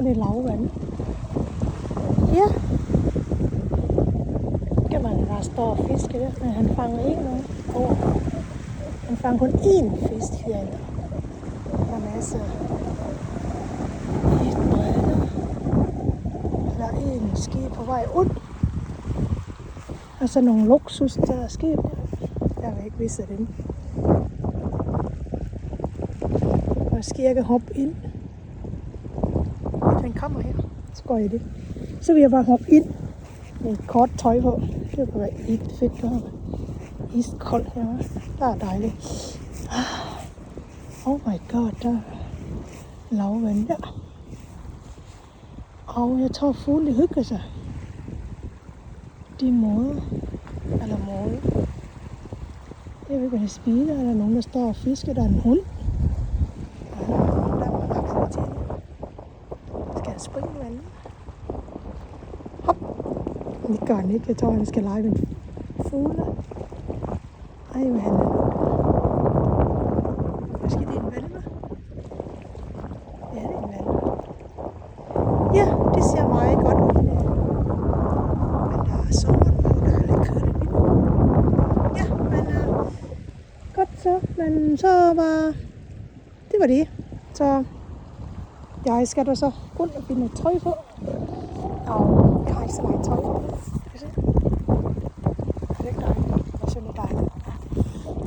det er lavvand. Ja. Kan man bare stå og fiske der, men han fanger ikke noget. Han fanger kun én fisk herinde. Der er masser i et brætte. Der er en skib på vej ud. Og så nogle luksus der skib. Jeg vil ikke vise den. Måske jeg kan hoppe ind. Den kommer her. Så går jeg det. Så vil jeg bare hoppe ind med et kort tøj på. Det kan være ikke fedt der. Iskoldt her. Der er dejligt. Oh my god, der er lavvand der. Og jeg tror fugle hygger sig. De måder. Eller måde. Jeg ved ikke, hvad de spiser. Der er nogen, der står og fisker. Der er en hund. Der er mange aktiviteter. Skal han springe i vandet? Hop! Det gør han ikke. Jeg tror, han skal lege med en fugle. Ej, hvad han er. Måske det er en valve? Ja, det er en valve. Ja, det ser meget godt ud. Men der er solen på, der er lidt kørt i bilen. Ja, men godt så. Men så var... Det var det. Så jeg skal da så rundt og finde noget tøj på. Og jeg har ikke så meget tøj på. Kan du se? Det er ikke dejligt. Det er sådan lidt dejligt.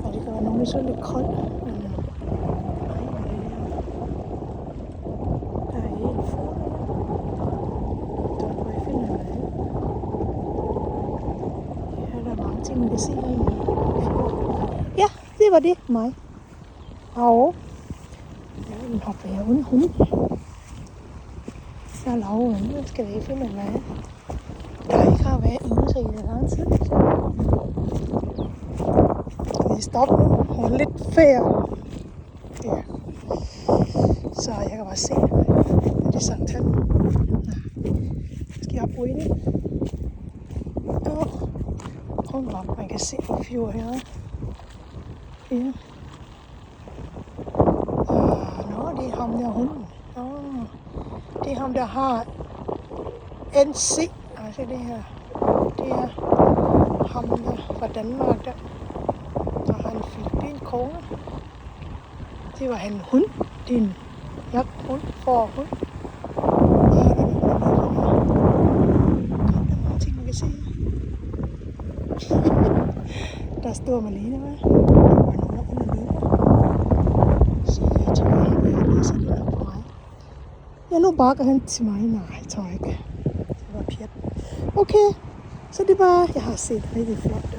Og det kan være nogen, der er lidt koldt. Men nej, hvad er det her? Der er en fod. Der må jeg finde noget af. Ja, der er mange ting, man kan se herinde. Ja, det var det. Mig. Og jeg hopper her uden hund. Jeg er lavvand. Nu skal vi finde noget af. Der ikke har været inde sig i det lang tid. Vi stopper nu. Og lidt ferie. Ja. Så jeg kan bare se det. Det er Sankt Han. Skal jeg bruge det? Ja. Prøv nok, man kan se en fjord her. Ja. Nå, det er ham der hunden. Nå, det er ham der har NC. Altså det her. Det er ham der fra Danmark der. Der har en filippinkrone. Det var han hund. Det er en jagthund. Forhund. Der er mange ting, man kan se. Der står Malene, hva'? Der var nogen under løber. Så jeg tror, jeg læser det op på mig. Ja, nu bakker han til mig. Nej, jeg tror ikke. Det var pjat. Okay, så det var... Jeg har set rigtig flot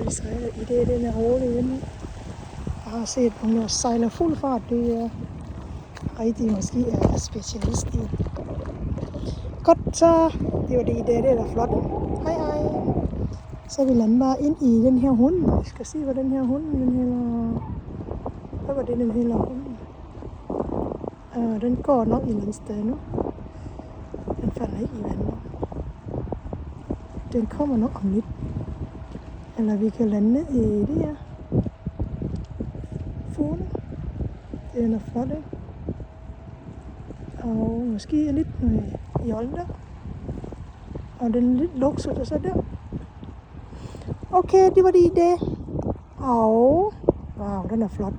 sejler i det, den er rolig inde. Jeg har set, om der sejler fuld fart. Det er rigtig måske er specialist i. Godt, så det var det i dag. Det er da flot. Hej hej. Så vi lander bare ind i den her hund. Vi skal se, hvad den her hund den hælder. Hvad var det, den hælder hunden? Den går nok et eller andet sted nu. Den falder ikke i vandet. Den kommer nok om lidt. Eller vi kan lande ned i det her. Fugle. Den er flot, ikke? Og måske er lidt i older. Og den er lidt luksus, og så der. Okay, det var det i dag. Og wow, den er flot.